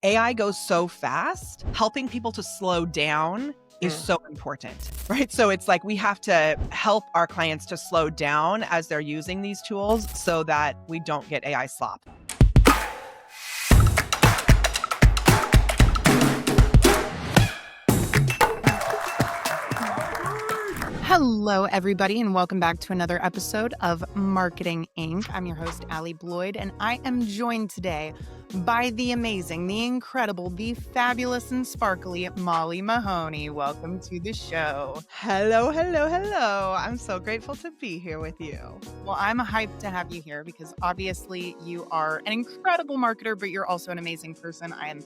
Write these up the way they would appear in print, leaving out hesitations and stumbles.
AI goes so fast, helping people to slow down is so important, right? So it's like we have to help our clients to slow down as they're using these tools so that we don't get AI slop. Hello, everybody, and welcome back to another episode of Marketing Inc. I'm your host, Allie Bloyd, and I am joined today by the amazing, the incredible, the fabulous, and sparkly Molly Mahoney. Welcome to the show. Hello, hello, hello. I'm so grateful to be here with you. Well, I'm hyped to have you here because obviously you are an incredible marketer, but you're also an amazing person. I am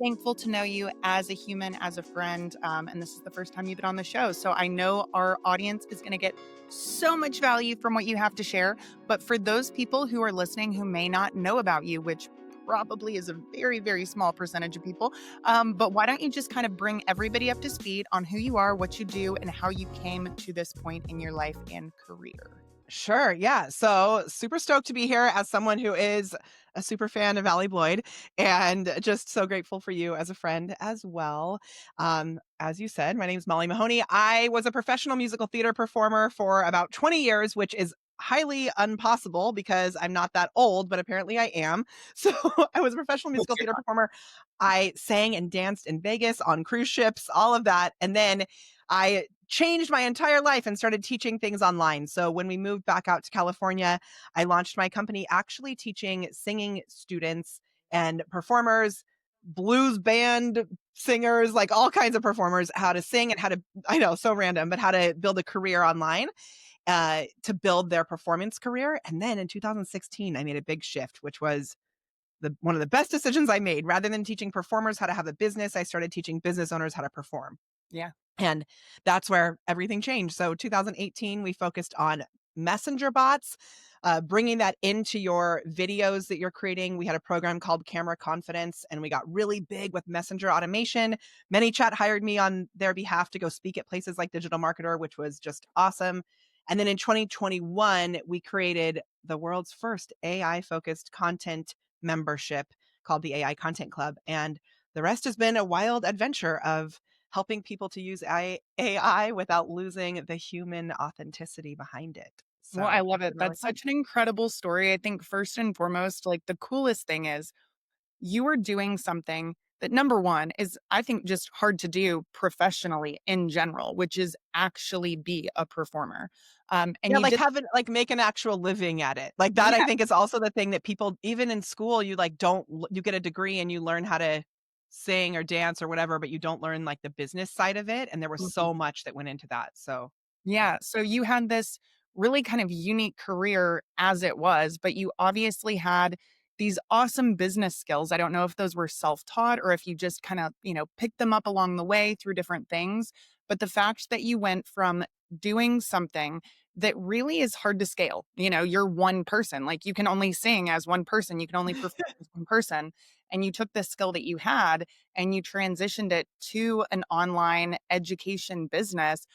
thankful to know you as a human, as a friend, and this is the first time you've been on the show. So I know our audience is going to get so much value from what you have to share. But for those people who are listening who may not know about you, which probably is a very, very small percentage of people, but why don't you just kind of bring everybody up to speed on who you are, what you do, and how you came to this point in your life and career? Sure. Yeah. So super stoked to be here as someone who is a super fan of Allie Bloyd and just so grateful for you as a friend as well. As you said, my name is Molly Mahoney. I was a professional musical theater performer for about 20 years, which is highly impossible because I'm not that old, but apparently I am. So I was a professional musical theater performer. I sang and danced in Vegas on cruise ships, all of that. And then I changed my entire life and started teaching things online. So when we moved back out to California, I launched my company actually teaching singing students and performers, blues band singers, like all kinds of performers, how to sing and how to, I know, so random, but how to build a career online to build their performance career. And then in 2016, I made a big shift, which was one of the best decisions I made. Rather than teaching performers how to have a business, I started teaching business owners how to perform. Yeah. And that's where everything changed. So 2018, we focused on messenger bots, bringing that into your videos that you're creating. We had a program called Camera Confidence, and we got really big with messenger automation. ManyChat hired me on their behalf to go speak at places like Digital Marketer, which was just awesome. And then in 2021, we created the world's first AI-focused content membership called the AI Content Club. And the rest has been a wild adventure of helping people to use AI without losing the human authenticity behind it. So Well, I love it's it. been really That's fun. such an incredible story. I think first and foremost, like the coolest thing is you are doing something that number one is, I think, just hard to do professionally in general, which is actually be a performer. And Yeah, you like did, make an actual living at it. Like that, I yeah, think is also the thing that people, even in school, you like you get a degree and you learn how to sing or dance or whatever, but you don't learn like the business side of it. And there was mhm. so much that went into that. So yeah. Yeah. So you had this really kind of unique career as it was, but you obviously had these awesome business skills. I don't know if those were self-taught or if you just kind of, picked them up along the way through different things. But the fact that you went from doing something that really is hard to scale, you're one person, like you can only sing as one person, you can only perform as one person. And you took this skill that you had and you transitioned it to an online education business.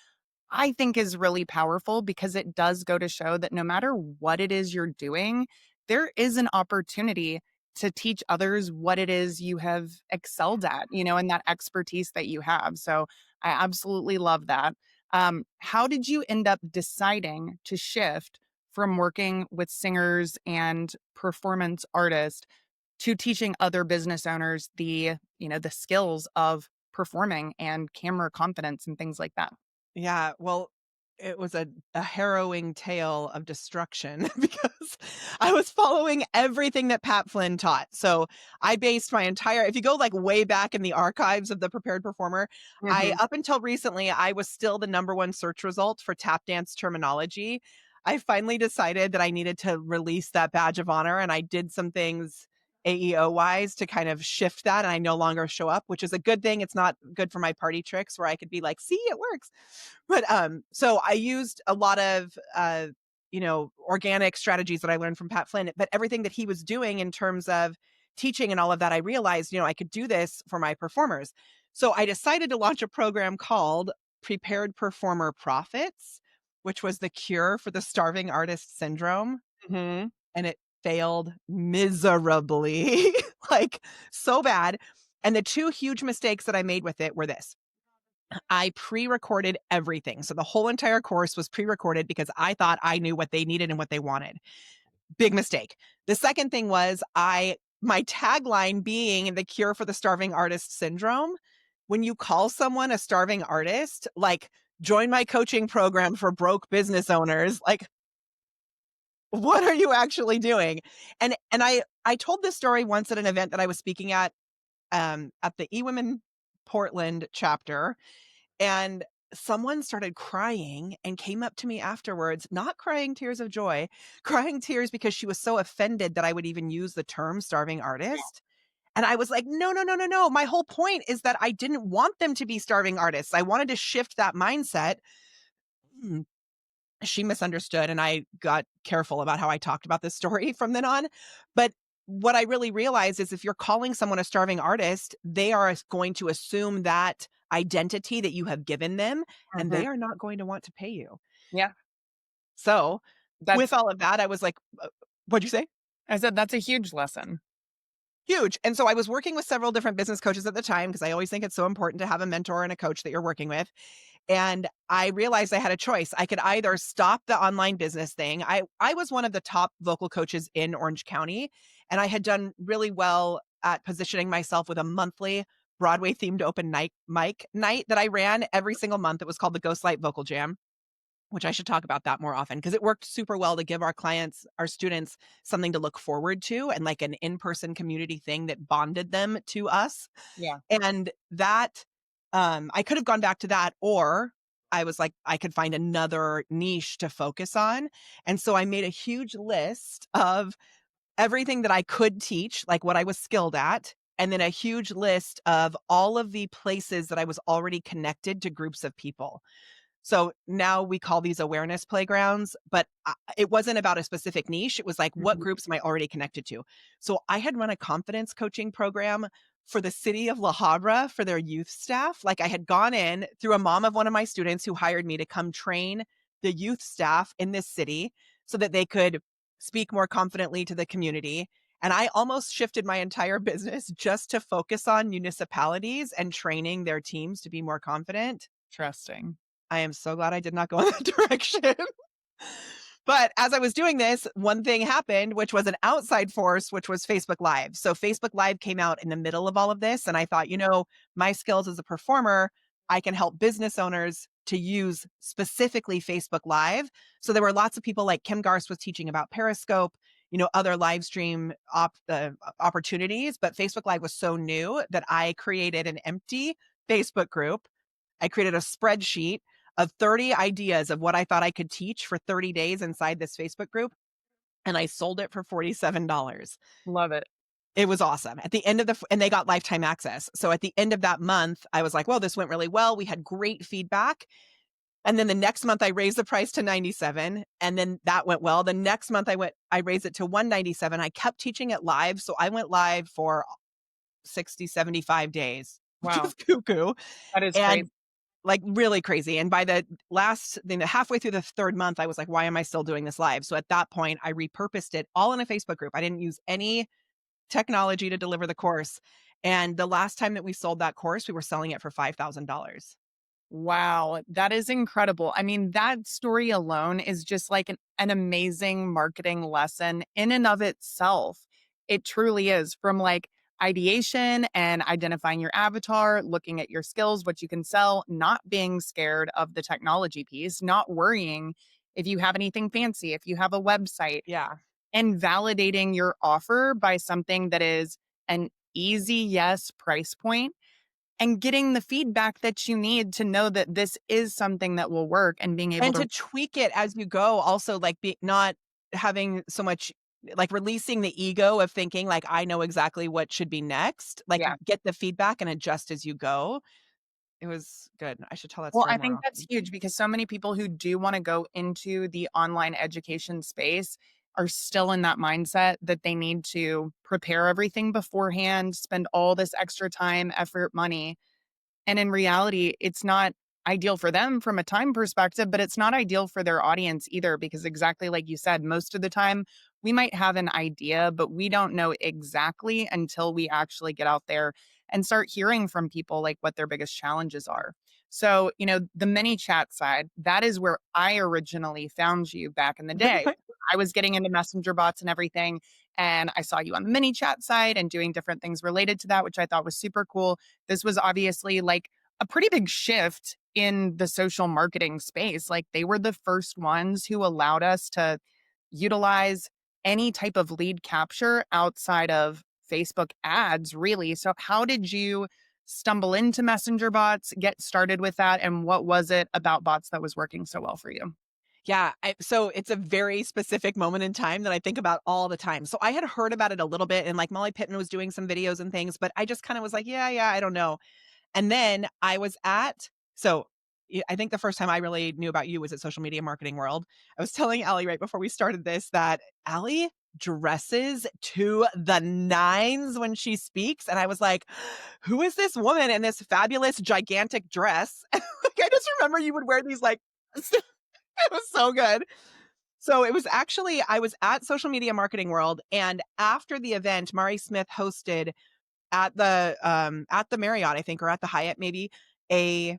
I think is really powerful because it does go to show that no matter what it is you're doing, there is an opportunity to teach others what it is you have excelled at, and that expertise that you have. So I absolutely love that. How did you end up deciding to shift from working with singers and performance artists to teaching other business owners the skills of performing and camera confidence and things like that? Yeah, well, it was a harrowing tale of destruction because I was following everything that Pat Flynn taught. So I based my entire, if you go like way back in the archives of the Prepared Performer, up until recently, I was still the number one search result for tap dance terminology. I finally decided that I needed to release that badge of honor, and I did some things AEO wise to kind of shift that. And I no longer show up, which is a good thing. It's not good for my party tricks where I could be like, see, it works. But so I used a lot of organic strategies that I learned from Pat Flynn, but everything that he was doing in terms of teaching and all of that, I realized, I could do this for my performers. So I decided to launch a program called Prepared Performer Profits, which was the cure for the starving artist syndrome. Mhm. And it failed miserably, like so bad. And the 2 huge mistakes that I made with it were this: I pre-recorded everything. So the whole entire course was pre-recorded because I thought I knew what they needed and what they wanted. Big mistake. The second thing was my tagline being the cure for the starving artist syndrome. When you call someone a starving artist, like, "Join my coaching program for broke business owners," like, what are you actually doing? And I told this story once at an event that I was speaking at the eWomen Portland chapter, and someone started crying and came up to me afterwards, not crying tears of joy, crying tears because she was so offended that I would even use the term starving artist. And I was like, no, no, no, no, no. My whole point is that I didn't want them to be starving artists. I wanted to shift that mindset. Mm, She misunderstood, and I got careful about how I talked about this story from then on. But what I really realized is if you're calling someone a starving artist, they are going to assume that identity that you have given them, and Mhm. they are not going to want to pay you. Yeah. So, with That's all of that, I was like, what'd you say? I said that's a huge lesson. Huge. And so I was working with several different business coaches at the time because I always think it's so important to have a mentor and a coach that you're working with. And I realized I had a choice. I could either stop the online business thing. I was one of the top vocal coaches in Orange County, and I had done really well at positioning myself with a monthly Broadway themed open night mic night that I ran every single month. It was called the Ghostlight Vocal Jam, which I should talk about that more often because it worked super well to give our clients, our students, something to look forward to and like an in-person community thing that bonded them to us. Yeah. And that, I could have gone back to that, or I was like, I could find another niche to focus on. And so I made a huge list of everything that I could teach, like what I was skilled at, and then a huge list of all of the places that I was already connected to groups of people. So now we call these awareness playgrounds, but it wasn't about a specific niche. It was like, what Mhm. groups am I already connected to? So I had run a confidence coaching program for the city of La Habra for their youth staff. Like I had gone in through a mom of one of my students who hired me to come train the youth staff in this city so that they could speak more confidently to the community. And I almost shifted my entire business just to focus on municipalities and training their teams to be more confident. Interesting. I am so glad I did not go in that direction. But as I was doing this, one thing happened, which was an outside force, which was Facebook Live. So Facebook Live came out in the middle of all of this. And I thought, my skills as a performer, I can help business owners to use specifically Facebook Live. So there were lots of people like Kim Garst was teaching about Periscope, other live stream opportunities. But Facebook Live was so new that I created an empty Facebook group. I created a spreadsheet of 30 ideas of what I thought I could teach for 30 days inside this Facebook group, and I sold it for $47. Love it. It was awesome. At the end of and they got lifetime access. So at the end of that month, I was like, "Well, this went really well." We had great feedback. And then the next month I raised the price to 97 and then that went well. The next month I raised it to 197. I kept teaching it live, so I went live for 60, 75 days, which Wow. was cuckoo. That is And crazy. like, really crazy, and by halfway through the 3rd month, I was like, "Why am I still doing this live?" So at that point, I repurposed it all in a Facebook group. I didn't use any technology to deliver the course, and the last time that we sold that course, we were selling it for $5,000. Wow, that is incredible. I mean, that story alone is just like an amazing marketing lesson in and of itself. It truly is from like ideation and identifying your avatar, looking at your skills, what you can sell, not being scared of the technology piece, not worrying if you have anything fancy, if you have a website, Yeah, and validating your offer by something that is an easy yes price point and getting the feedback that you need to know that this is something that will work and being able and to to tweak it as you go, also, like, not having so much like, releasing the ego of thinking, like, "I know exactly what should be next." Like, yeah. get the feedback and adjust as you go. It was good. I should tell that Well, story I more think that's often. huge because so many people who do wanna go into the online education space are still in that mindset that they need to prepare everything beforehand, spend all this extra time, effort, money. And in reality, it's not ideal for them from a time perspective, but it's not ideal for their audience either, because exactly like you said, most of the time we might have an idea, but we don't know exactly until we actually get out there and start hearing from people like what their biggest challenges are. So, the mini chat side, that is where I originally found you back in the day. I was getting into messenger bots and everything. And I saw you on the mini chat side and doing different things related to that, which I thought was super cool. This was obviously like a pretty big shift in the social marketing space. Like they were the first ones who allowed us to utilize any type of lead capture outside of Facebook ads, really. So, how did you stumble into messenger bots, get started with that? And what was it about bots that was working so well for you? Yeah, so it's a very specific moment in time that I think about all the time. So I had heard about it a little bit, and like Molly Pittman was doing some videos and things, but I just kind of was like, yeah, yeah, I don't know. And then I was at so I think the first time I really knew about you was at Social Media Marketing World. I was telling Allie right before we started this that Allie dresses to the nines when she speaks. And I was like, who is this woman in this fabulous, gigantic dress? Like, I just remember you would wear these like, it was so good. So it was actually, I was at Social Media Marketing World. And after the event, Mari Smith hosted at the Marriott, I think, or at the Hyatt maybe, a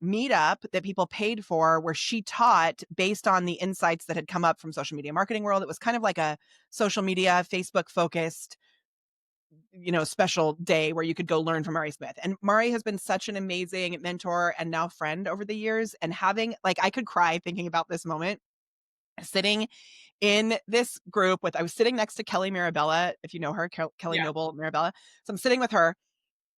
meetup that people paid for where she taught based on the insights that had come up from Social Media Marketing World. It was kind of like a social media, Facebook focused, special day where you could go learn from Mari Smith. And Mari has been such an amazing mentor and now friend over the years. And having, like, I could cry thinking about this moment sitting in this group I was sitting next to Kelly Mirabella, if you know her, Kelly Yeah. Noble Mirabella. So I'm sitting with her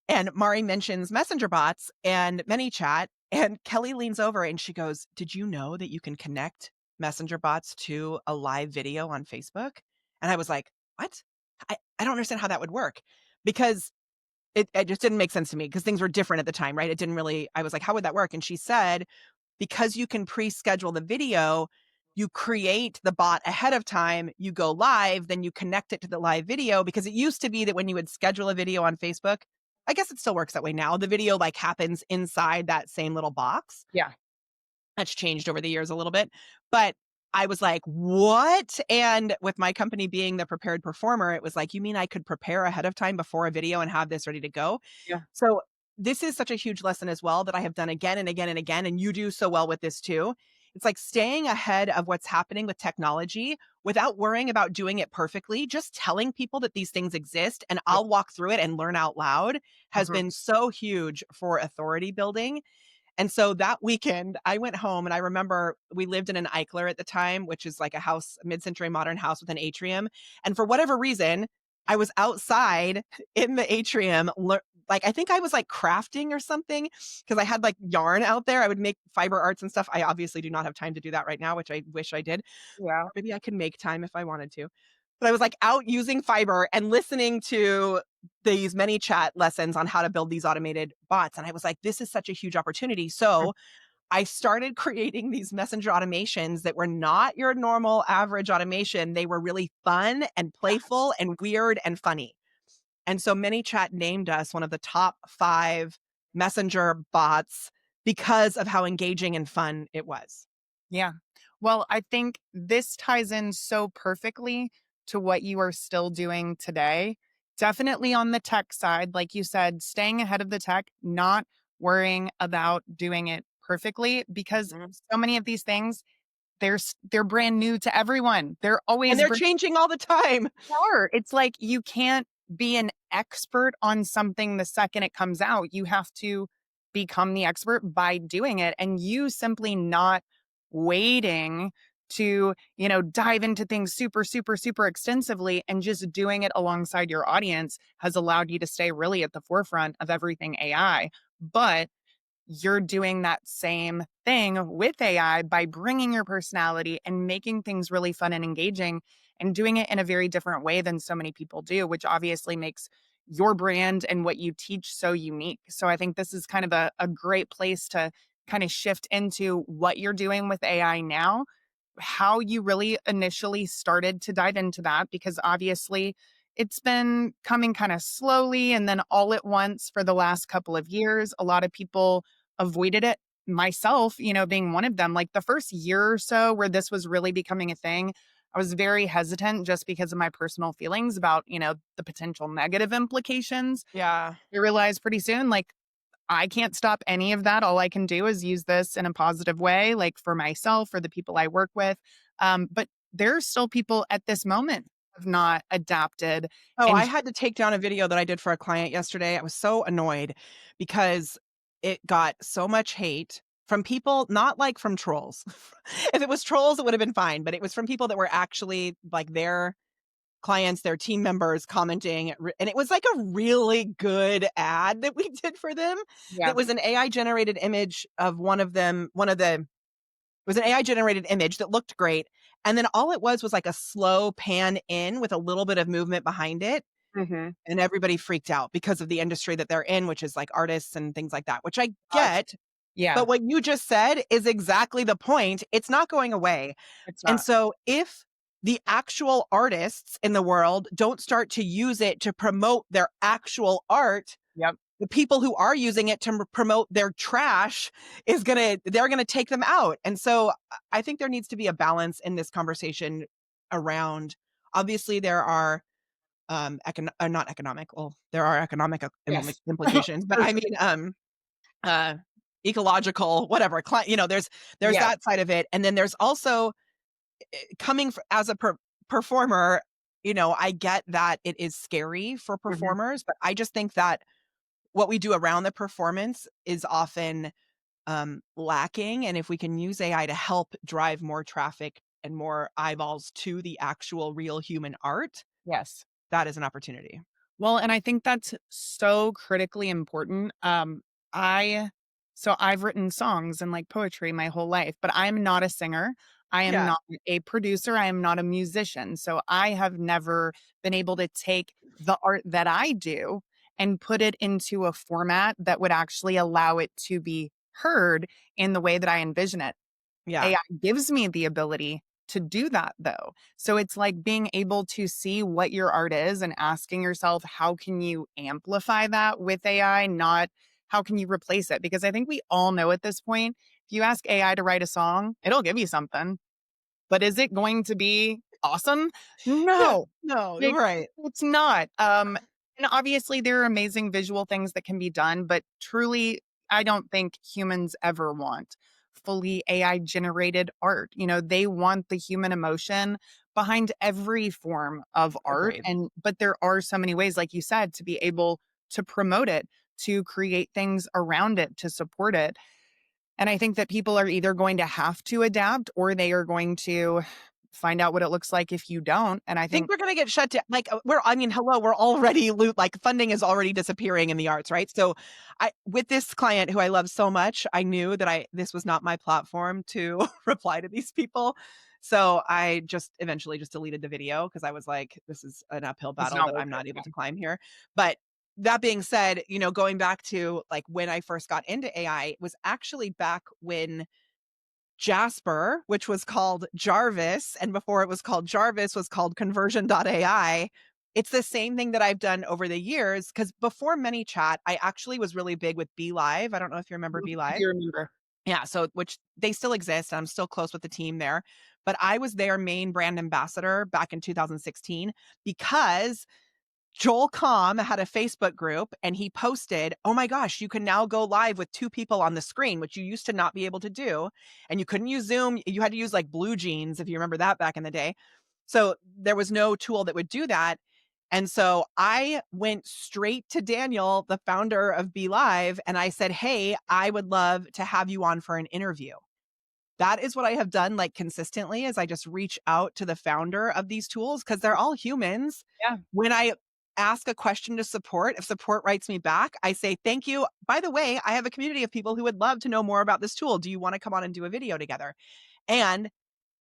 and Mari mentions messenger bots and ManyChat, and Kelly leans over and she goes, "Did you know that you can connect messenger bots to a live video on Facebook?" And I was like, "What? I don't understand how that would work." Because it just didn't make sense to me because things were different at the time, right? It didn't really I was like, "How would that work?" And she said, because you can pre-schedule the video, you create the bot ahead of time, you go live, then you connect it to the live video because it used to be that when you would schedule a video on Facebook, I guess it still works that way now. The video like happens inside that same little box. Yeah. That's changed over the years a little bit, but I was like, "What?" And with my company being the prepared performer, it was like, "You mean I could prepare ahead of time before a video and have this ready to go?" Yeah. So, this is such a huge lesson as well that I have done again and again and again, and you do so well with this too. It's like staying ahead of what's happening with technology without worrying about doing it perfectly, just telling people that these things exist and Yep. I'll walk through it and learn out loud has Mhm. been so huge for authority building. And so that weekend, I went home and I remember we lived in an Eichler at the time, which is like a house, a mid-century modern house with an atrium. And for whatever reason, I was outside in the atrium, like I think I was like crafting or something because I had like yarn out there. I would make fiber arts and stuff. I obviously do not have time to do that right now, which I wish I did. Yeah. Or maybe I could make time if I wanted to. But I was like out using fiber and listening to these many chat lessons on how to build these automated bots. And I was like, this is such a huge opportunity. Mm. So I started creating these messenger automations that were not your normal average automation. They were really fun and playful and weird and funny. And so ManyChat named us one of the top 5 messenger bots because of how engaging and fun it was. Yeah. Well, I think this ties in so perfectly to what you are still doing today. Definitely on the tech side, like you said, staying ahead of the tech, not worrying about doing it perfectly because Mhm. so many of these things they're brand new to everyone. They're And always they're changing all the time. Sure. It's like you can't be an expert on something the second it comes out. You have to become the expert by doing it. And you simply not waiting to, dive into things super, super, super extensively and just doing it alongside your audience has allowed you to stay really at the forefront of everything AI. But you're doing that same thing with AI by bringing your personality and making things really fun and engaging and doing it in a very different way than so many people do, which obviously makes your brand and what you teach so unique. So I think this is kind of a great place to kind of shift into what you're doing with AI now, how you really initially started to dive into that, because obviously it's been coming kind of slowly and then all at once for the last couple of years. A lot of people avoided it, myself, being one of them. Like the first year or so where this was really becoming a thing, I was very hesitant just because of my personal feelings about, the potential negative implications. Yeah. I realized pretty soon, like, I can't stop any of that. All I can do is use this in a positive way, like for myself, for the people I work with. But there are still people at this moment who have not adapted. Oh, I And had to take down a video that I did for a client yesterday. I was so annoyed because it got so much hate from people, not like from trolls. If it was trolls, it would have been fine, but it was from people that were actually like their clients, their team members commenting, and it was like a really good ad that we did for them. yeah, That was an AI generated image of one of them, one of the it was an AI generated image that looked great. And then all it was like a slow pan in with a little bit of movement behind it. hmm, And everybody freaked out because of the industry that they're in, which is like artists and things like that, which I gotcha. get. Yeah, But what you just said is exactly the point. It's not going away. it's And not. so if the actual artists in the world don't start to use it to promote their actual art, Yep. the people who are using it to promote their trash they're gonna take them out. And so I think there needs to be a balance in this conversation around, obviously there are not economic, well, there are economic Yes. implications, but For I sure. mean, uh, ecological, whatever, there's Yes. that side of it. And then there's also coming as a performer, I get that it is scary for Hmm. performers, but I just think that what we do around the performance is often lacking. And if we can use AI to help drive more traffic and more eyeballs to the actual real human art, Yes. that is an opportunity. Well, and I think that's so critically important. I so I've written songs and like poetry my whole life, but I'm not a singer. I am Yeah. not a producer. I am not a musician. So I have never been able to take the art that I do and put it into a format that would actually allow it to be heard in the way that I envision it. Yeah. AI gives me the ability to do that though. So it's like being able to see what your art is and asking yourself, how can you amplify that with AI, not how can you replace it? Because I think we all know at this point, if you ask AI to write a song, it'll give you something, but is it going to be awesome? No. No, It right. it's not, and obviously, there are amazing visual things that can be done, but truly, I don't think humans ever want fully AI generated art. They want the human emotion behind every form of art, Agreed. but there are so many ways, like you said, to be able to promote it, to create things around it, to support it, and I think that people are either going to have to adapt or they are going to find out what it looks like if you don't, and I Think think we're gonna get shut down. Like, I mean, hello, we're already like funding is already disappearing in the arts, right? So I with this client who I love so much, I knew that this was not my platform to reply to these people. So I just eventually just deleted the video because I was like, this is an uphill it's battle not that worth I'm it. not able Yeah. to climb here. But that being said, going back to like when I first got into AI, it was actually back when Jasper, which was called Jarvis, and before it was called Jarvis, was called Conversion.ai. It's the same thing that I've done over the years because before ManyChat, I actually was really big with Be Live. I don't know if you remember Mhm. Be I Live. do remember. Yeah, so which they still exist, and I'm still close with the team there. But I was their main brand ambassador back in 2016 because Joel Comm had a Facebook group and he posted, "Oh my gosh, you can now go live with 2 people on the screen, which you used to not be able to do, and you couldn't use Zoom, you had to use, like, Blue Jeans, if you remember that back in the day." So, there was no tool that would do that, and so I went straight to Daniel, the founder of Be Live, and I said, "Hey, I would love to have you on for an interview." That is what I have done, like, consistently is I just reach out to the founder of these tools because 'cause they're all humans. Yeah. When I ask a question to support, if support writes me back, I say, "Thank you. By the way, I have a community of people who would love to know more about this tool. Do you wanna come on and do a video together?" And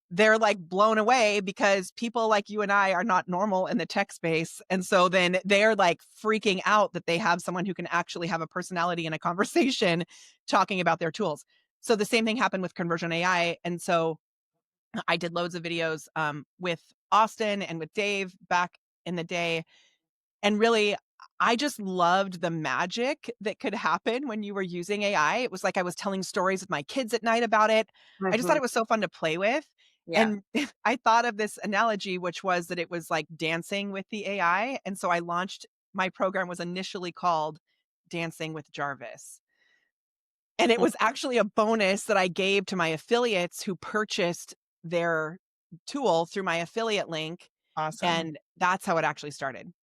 they're, like, blown away because people like you and I are not normal in the tech space, and so then they're, like, freaking out that they have someone who can actually have a personality in a conversation talking about their tools. So the same thing happened with Conversion AI, and so I did loads of videos, with Austin and with Dave back in the day, and really, I just loved the magic that could happen when you were using AI. It was like I was telling stories with my kids at night about it. I just thought Mhm. it was so fun to play with, Yeah. And I thought of this analogy, which was that it was like dancing with the AI, and so I launched my program was initially called Dancing with Jarvis. And it Mm, was actually a bonus that I gave to my affiliates who purchased their tool through my affiliate link, awesome. and that's how it actually started.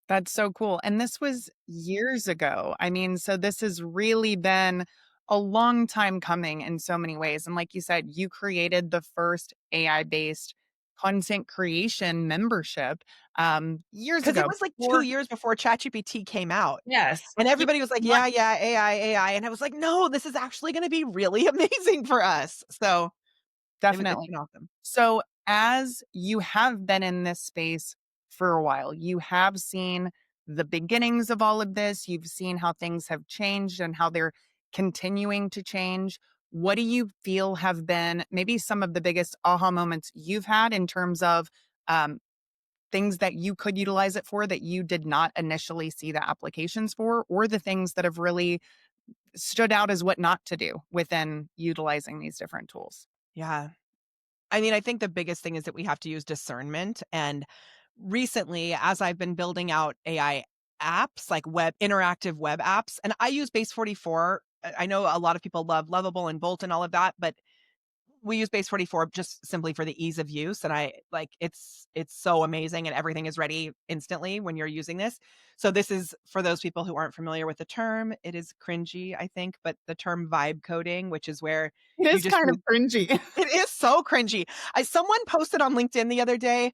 That's so cool, and this was years ago. I mean, so this has really been a long time coming in so many ways, and like you said, you created the first AI-based content creation membership, years 'Cause it ago was like 2 before. years before ChatGPT came out, Yes. and Yeah, everybody was like, what? "Yeah, yeah, AI, AI," and I was like, "No, this is actually gonna be really amazing for us." So, it's Definitely. been awesome. So, as you have been in this space for a while, you have seen the beginnings of all of this. You've seen how things have changed and how they're continuing to change. What do you feel have been maybe some of the biggest aha moments you've had in terms of um, things that you could utilize it for that you did not initially see the applications for, or the things that have really stood out as what not to do within utilizing these different tools? Yeah. I mean, I think the biggest thing is that we have to use discernment, and recently, as I've been building out AI apps, like interactive web apps, and I use Base 44. I know a lot of people love Lovable and Bolt and all of that, but we use Base 44 just simply for the ease of use, and I like it's so amazing and everything is ready instantly when you're using this. So this is for those people who aren't familiar with the term, it is cringy, I think, but the term vibe coding, which is where It you is just kind of use cringy. it is so cringy. I someone posted on LinkedIn the other day,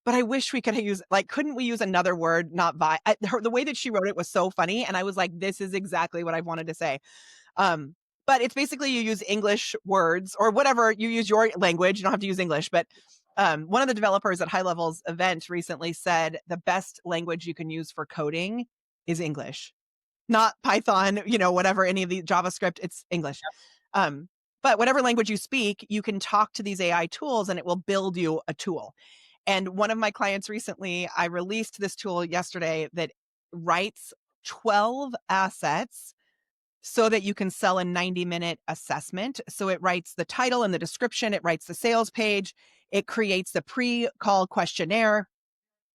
but I wish we could have used like, couldn't we use another word, not vibe? The way that she wrote it was so funny, and I was like, "This is exactly what I wanted to say." Um, but it's basically you use English words or whatever, you use your language, you don't have to use English, but, one of the developers at High Level's event recently said the best language you can use for coding is English, not Python, whatever, any of the JavaScript, it's English. Um, but whatever language you speak, you can talk to these AI tools and it will build you a tool. And one of my clients recently, I released this tool yesterday that writes 12 assets so that you can sell a 90-minute assessment. So it writes the title and the description, it writes the sales page, it creates the pre-call questionnaire,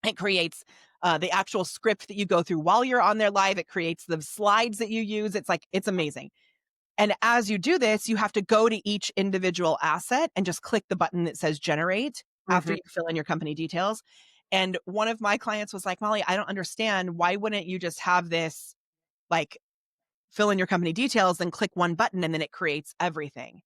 it creates the actual script that you go through while you're on there live, it creates the slides that you use. It's like, it's amazing. And as you do this, you have to go to each individual asset and just click the button that says generate after Mhm. you fill in your company details. And one of my clients was like, Molly, I don't understand. Why wouldn't you just have this like fill in your company details, then click one button and then it creates everything?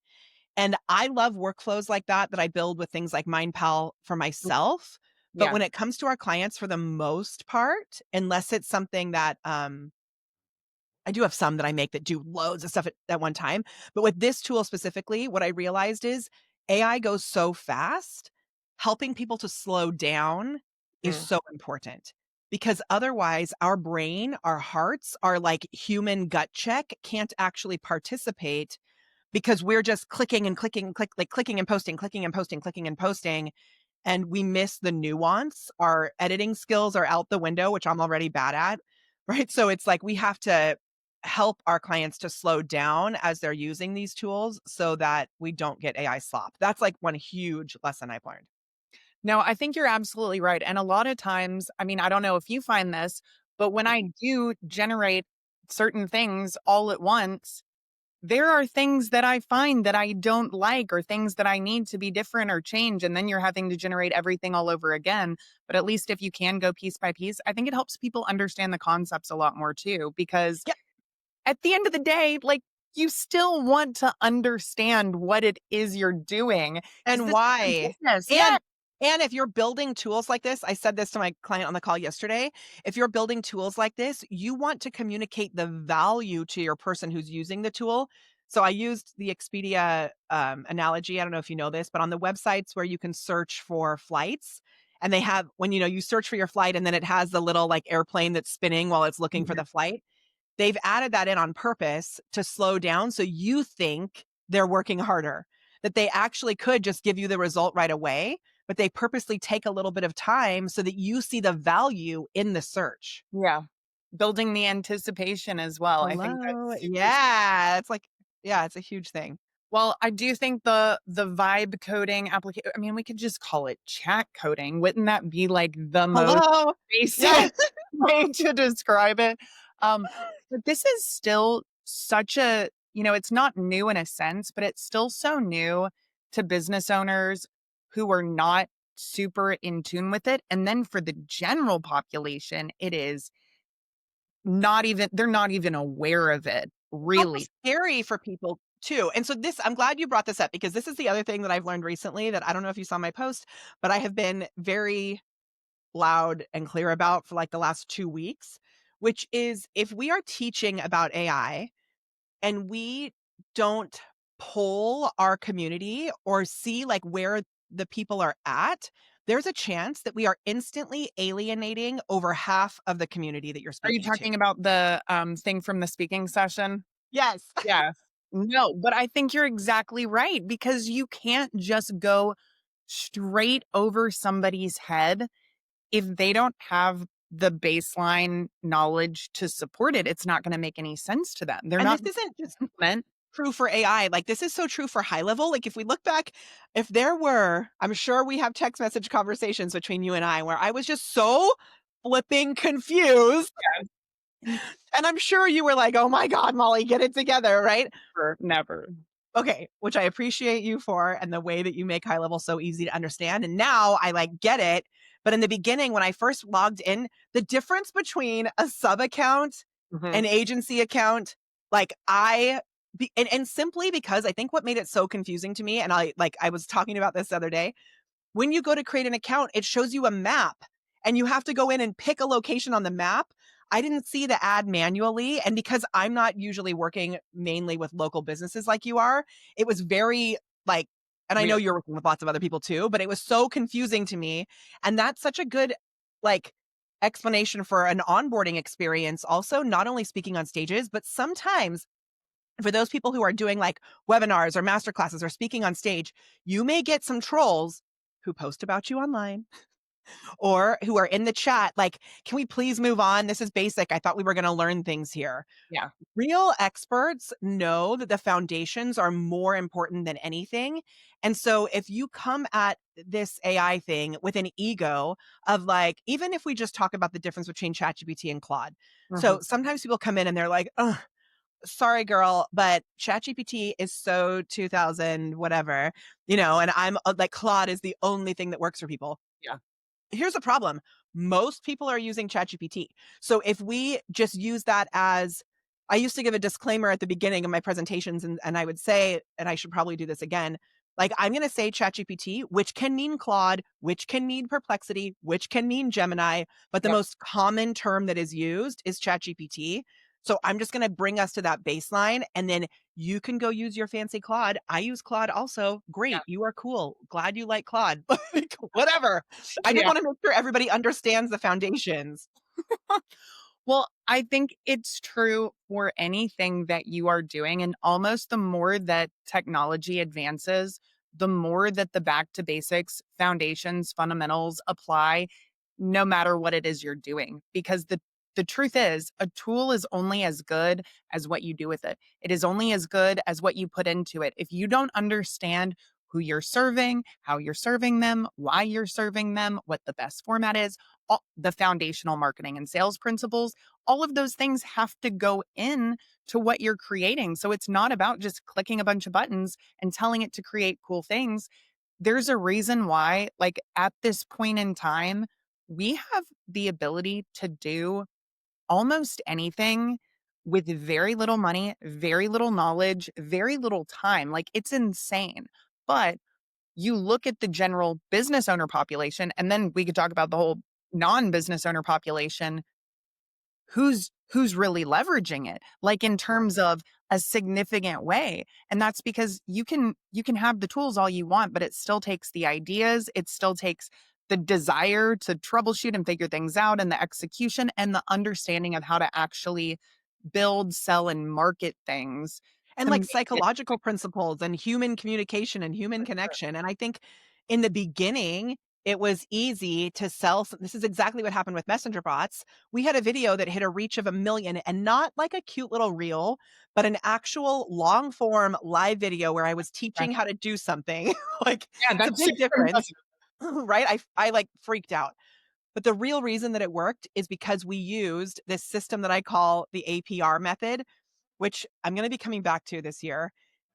And I love workflows like that I build with things like MindPal for Mm, myself. But yeah. when it comes to our clients, for the most part, unless it's something that I do have some that I make that do loads of stuff at one time. But with this tool specifically, what I realized is AI goes so fast, helping people to slow down is Mm, so important because otherwise our brain, our hearts, our like human gut check can't actually participate because we're just clicking and clicking and like clicking and posting, clicking and posting, clicking and posting, and we miss the nuance. Our editing skills are out the window, which I'm already bad at, right? So it's like we have to help our clients to slow down as they're using these tools so that we don't get AI slop. That's like one huge lesson I've learned. no, I think you're absolutely right, and a lot of times, I mean, I don't know if you find this, but when I do generate certain things all at once, there are things that I find that I don't like or things that I need to be different or change, and then you're having to generate everything all over again. But at least if you can go piece by piece, I think it helps people understand the concepts a lot more too, because Yeah. at the end of the day, like, you still want to understand what it is you're doing because And this is your why? business. Yeah. And if you're building tools like this, I said this to my client on the call yesterday, if you're building tools like this, you want to communicate the value to your person who's using the tool. So I used the Expedia analogy. I don't know if you know this, but on the websites where you can search for flights, and they have when you search for your flight, and then it has the little like airplane that's spinning while it's looking for Mhm. the flight. They've added that in on purpose to slow down so you think they're working harder, that they actually could just give you the result right away, but they purposely take a little bit of time so that you see the value in the search. Yeah. Building the anticipation as well. I think Hello? that's super. Yeah, it's like yeah, it's a huge thing. Well, I do think the vibe coding application, I mean, we could just call it chat coding. Wouldn't that be like the most Hello? basic Yes. way to describe it? Um, but this is still such a, it's not new in a sense, but it's still so new to business owners who are not super in tune with it. And then for the general population, it is not even, they're not even aware of it, Also really. scary for people too. And so this I'm glad you brought this up because this is the other thing that I've learned recently that I don't know if you saw my post, but I have been very loud and clear about for like the last 2 weeks, which is if we are teaching about AI and we don't poll our community or see like where the people are at, there's a chance that we are instantly alienating over half of the community that you're Are you speaking to. talking about the, thing from the speaking session? Yes. Yeah. No, but I think you're exactly right because you can't just go straight over somebody's head if they don't have the baseline knowledge to support it. It's not gonna make any sense to them. They're And not this isn't just meant. true for AI, like, this is so true for high level, like, if we look back, if there were I'm sure we have text message conversations between you and I where I was just so flipping confused, and I'm sure you were like, "Oh my god, Molly, get it together," right? Never, never. Okay, which I appreciate you for and the way that you make high level so easy to understand, and now I, like, get it, but in the beginning, when I first logged in, the difference between a sub account, an Mhm. agency account, like, and simply because I think what made it so confusing to me, and I was talking about this the other day, when you go to create an account, it shows you a map and you have to go in and pick a location on the map. I didn't see the ad manually. And because I'm not usually working mainly with local businesses like you are, it was very like, and I know Weird. you're working with lots of other people too, but it was so confusing to me. And that's such a good, like, explanation for an onboarding experience. Also, not only speaking on stages, but sometimes for those people who are doing like webinars or masterclasses or speaking on stage, you may get some trolls who post about you online or who are in the chat like, "Can we please move on? This is basic. I thought we were gonna learn things here." Yeah. Real experts know that the foundations are more important than anything, and so if you come at this AI thing with an ego of like even if we just talk about the difference between ChatGPT and Claude. Mhm. So sometimes people come in and they're like, "Ugh, sorry girl, but ChatGPT is so 2000 whatever, and I'm like Claude is the only thing that works for people." Yeah. Here's the problem. Most people are using ChatGPT. So if we just use that as I used to give a disclaimer at the beginning of my presentations and I would say, and I should probably do this again, like I'm going to say ChatGPT, which can mean Claude, which can mean Perplexity, which can mean Gemini, but the Yep. most common term that is used is ChatGPT. So I'm just going to bring us to that baseline and then you can go use your fancy Claude. I use Claude also. Yeah. Great. You are cool. Glad you like Claude. Like, whatever. I just Yeah. wanna make sure everybody understands the foundations. Well, I think it's true for anything that you are doing. And almost the more that technology advances, the more that the back to basics, foundations, fundamentals apply, no matter what it is you're doing. Because the truth is, a tool is only as good as what you do with it. It is only as good as what you put into it. If you don't understand who you're serving, how you're serving them, why you're serving them, what the best format is, all the foundational marketing and sales principles, all of those things have to go in to what you're creating. So it's not about just clicking a bunch of buttons and telling it to create cool things. There's a reason why, like at this point in time, we have the ability to do almost anything with very little money, very little knowledge, very little time. Like it's insane. But you look at the general business owner population, and then we could talk about the whole non-business owner population, who's really leveraging it, like in terms of a significant way. And that's because you can have the tools all you want, but it still takes the ideas, it still takes the desire to troubleshoot and figure things out and the execution and the understanding of how to actually build, sell, and market things And, to like, make it. psychological principles and human communication and human connection, and I think in the beginning, it was easy to sell this is exactly what happened with messenger bots. We had a video that hit a reach of 1,000,000, and not like a cute little reel, but an actual long form live video where I was Okay. teaching how to do something. Like, Yeah, it's a that's big super difference, impressive. right? I, like, freaked out. But the real reason that it worked is because we used this system that I call the APR method, which I'm gonna be coming back to this year.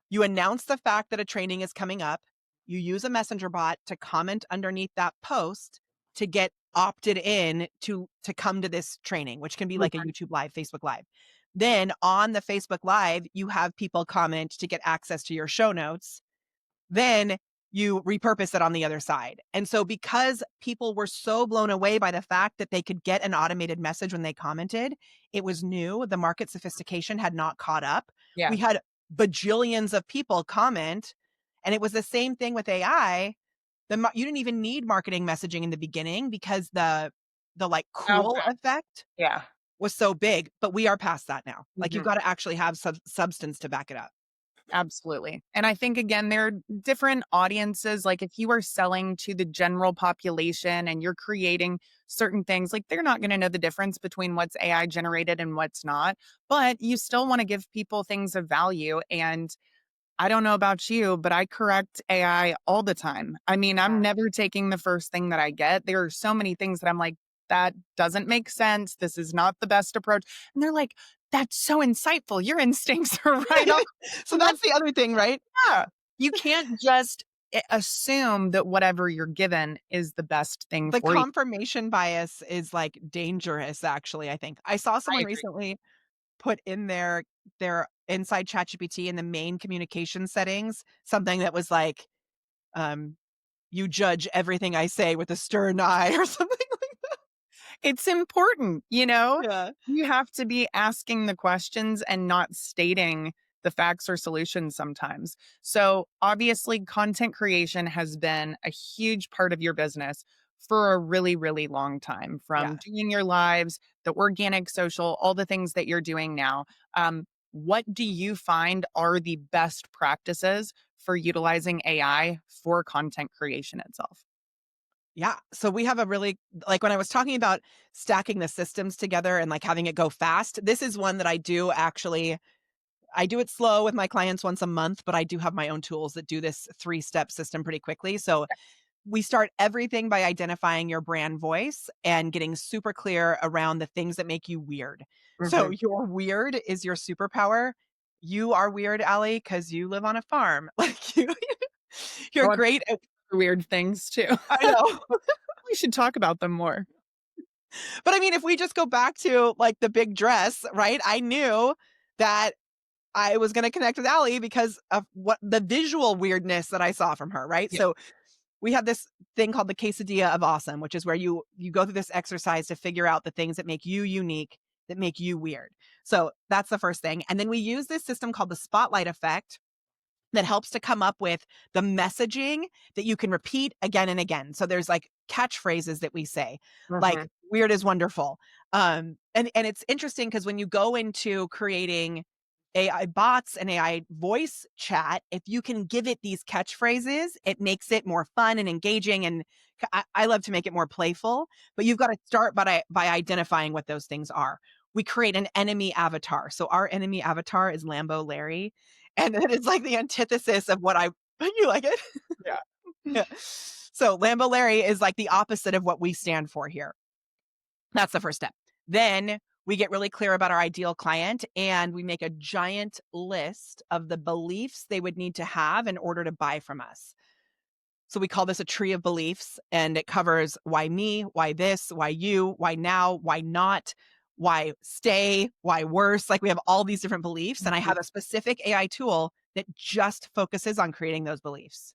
You announce the fact that a training is coming up. You use a messenger bot to comment underneath that post to get opted in to come to this training, which can be like a Okay. YouTube Live, Facebook Live. Then on the Facebook Live, you have people comment to get access to your show notes. Then you repurpose it on the other side. And so because people were so blown away by the fact that they could get an automated message when they commented, it was new. The market sophistication had not caught up. Yeah. We had bajillions of people comment, and it was the same thing with AI. You didn't even need marketing messaging in the beginning because the like cool Okay. effect Yeah. was so big, but we are past that now. Like, you've Mhm. got to actually have substance to back it up. Absolutely. And I think again, there are different audiences. Like if you are selling to the general population and you're creating certain things, like they're not going to know the difference between what's AI generated and what's not. But you still want to give people things of value. And I don't know about you, but I correct AI all the time. I mean, I'm Yeah. never taking the first thing that I get. There are so many things that I'm like, that doesn't make sense. This is not the best approach. And they're like, that's so insightful. Your instincts are right on. So I'm like, that's the other thing, right? yeah. You can't just assume that whatever you're given is the best thing The for you. confirmation bias is, like, dangerous, actually, I think. I saw I someone agree. recently put in their inside ChatGPT in the main communication settings, something that was like, um, "You judge everything I say with a stern eye," or something. It's important, you know? Yeah. You have to be asking the questions and not stating the facts or solutions sometimes. So, obviously, content creation has been a huge part of your business for a really, really long time Yeah. from doing your lives, the organic social, all the things that you're doing now. What do you find are the best practices for utilizing AI for content creation itself? Yeah. So we have a really like, when I was talking about stacking the systems together and, like, having it go fast, this is one that I do it slow with my clients once a month, but I do have my own tools that do this three-step system pretty quickly. So we start everything by identifying your brand voice and getting super clear around the things that make you weird. So Mhm. your weird is your superpower. You are weird, Allie, because you live on a farm. Like, you're Well, great at weird things too. I know. We should talk about them more. But I mean, if we just go back to, like, the big dress, right? I knew that I was gonna connect with Allie because of what the visual weirdness that I saw from her, right? Yeah. So we have this thing called the Quesadilla of Awesome, which is where you go through this exercise to figure out the things that make you unique, that make you weird. So that's the first thing. And then we use this system called the spotlight effect that helps to come up with the messaging that you can repeat again and again. So there's, like, catchphrases that we say, like, Mhm. weird is wonderful. And it's interesting because when you go into creating AI bots and AI voice chat, if you can give it these catchphrases, it makes it more fun and engaging. And I love to make it more playful, but you've got to start by identifying what those things are. We create an enemy avatar. So our enemy avatar is Lambo Larry, and it is like the antithesis of what I you like it? Yeah. Yeah. So Lambo Larry is like the opposite of what we stand for here. That's the first step. Then we get really clear about our ideal client and we make a giant list of the beliefs they would need to have in order to buy from us. So we call this a tree of beliefs, and it covers why me, why this, why you, why now, why not, why stay, why worse. Like, we have all these different beliefs, and I Mhm. have a specific AI tool that just focuses on creating those beliefs.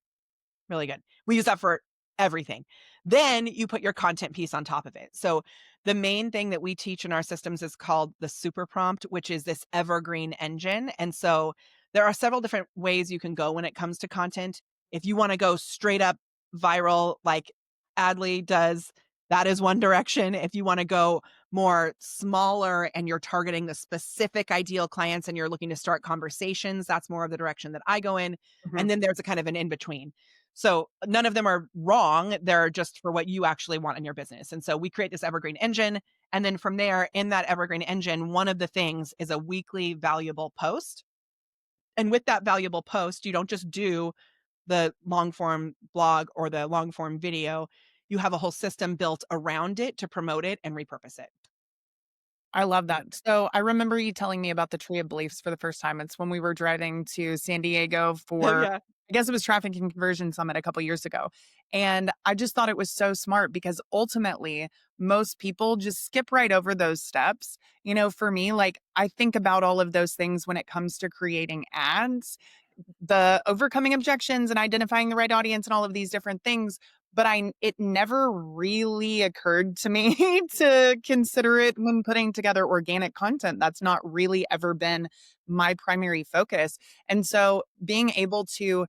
Really good. We use that for everything. Then you put your content piece on top of it. So the main thing that we teach in our systems is called the super prompt, which is this evergreen engine. And so there are several different ways you can go when it comes to content. If you want to go straight up viral, like Adley does, that is one direction. If you want to go more smaller and you're targeting the specific ideal clients and you're looking to start conversations, that's more of the direction that I go in. Mhm. And then there's a kind of an in between. So none of them are wrong. They're just for what you actually want in your business. And so we create this Evergreen engine. And then from there, in that Evergreen engine, one of the things is a weekly valuable post. And with that valuable post, you don't just do the long form blog or the long form video. You have a whole system built around it to promote it and repurpose it. I love that. So I remember you telling me about the Tree of Beliefs for the first time. It's when we were driving to San Diego for, Yeah. I guess it was Traffic and Conversion Summit a couple years ago. And I just thought it was so smart because ultimately, most people just skip right over those steps. For me, like I think about all of those things when it comes to creating ads, the overcoming objections and identifying the right audience and all of these different things. But it never really occurred to me to consider it when putting together organic content. That's not really ever been my primary focus. And so being able to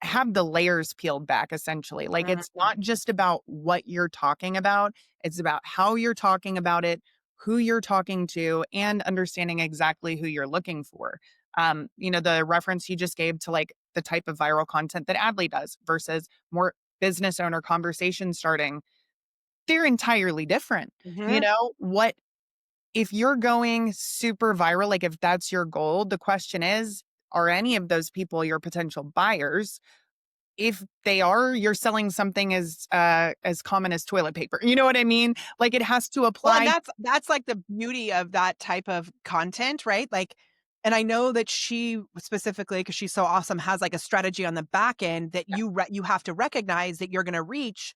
have the layers peeled back essentially. Like it's Mhm. not just about what you're talking about, it's about how you're talking about it, who you're talking to, and understanding exactly who you're looking for. The reference you just gave to like the type of viral content that Adley does versus more business owner conversation starting, they're entirely different. Mhm. What if you're going super viral, like if that's your goal, the question is, are any of those people your potential buyers? If they are, you're selling something as common as toilet paper. You know what I mean? Like, it has to Well, and apply. that's like the beauty of that type of content, right? Like, and I know that she specifically, because she's so awesome, has like a strategy on the back end that you have to recognize that you're going to reach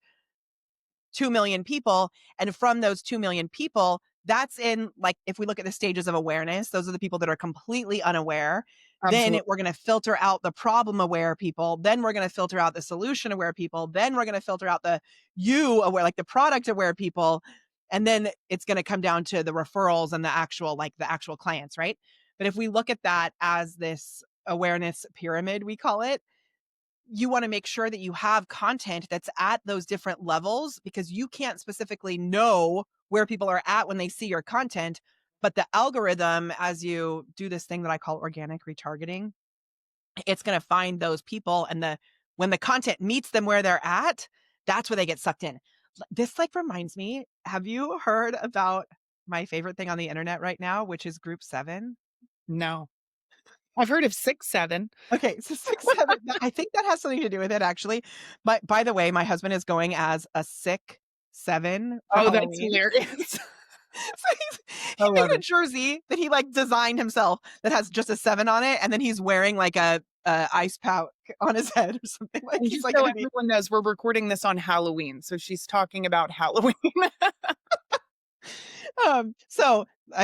2 million people. And from those 2 million people, that's in like, if we look at the stages of awareness, those are the people that are completely unaware. Absolutely. We're going to filter out the problem aware people. Then we're going to filter out the solution aware people. Then we're going to filter out the you aware, like the product aware people. And then it's going to come down to the referrals and the actual clients, right? But if we look at that as this awareness pyramid, we call it, you want to make sure that you have content that's at those different levels because you can't specifically know where people are at when they see your content. But the algorithm, as you do this thing that I call organic retargeting, it's going to find those people and when the content meets them where they're at, that's where they get sucked in. This like reminds me, have you heard about my favorite thing on the internet right now, which is group 7? No. I've heard of 6, 7. Okay, so 6, 7, I think that has something to do with it actually. But by the way, my husband is going as a sick 7 for Oh, that's Halloween. hilarious. So I he made love a it. jersey that he, like, designed himself that has just a 7 on it, and then he's wearing, like, a ice pack on his head or something, like, And he's, just like, so gonna be everyone knows, we're recording this on Halloween, so she's talking about Halloween.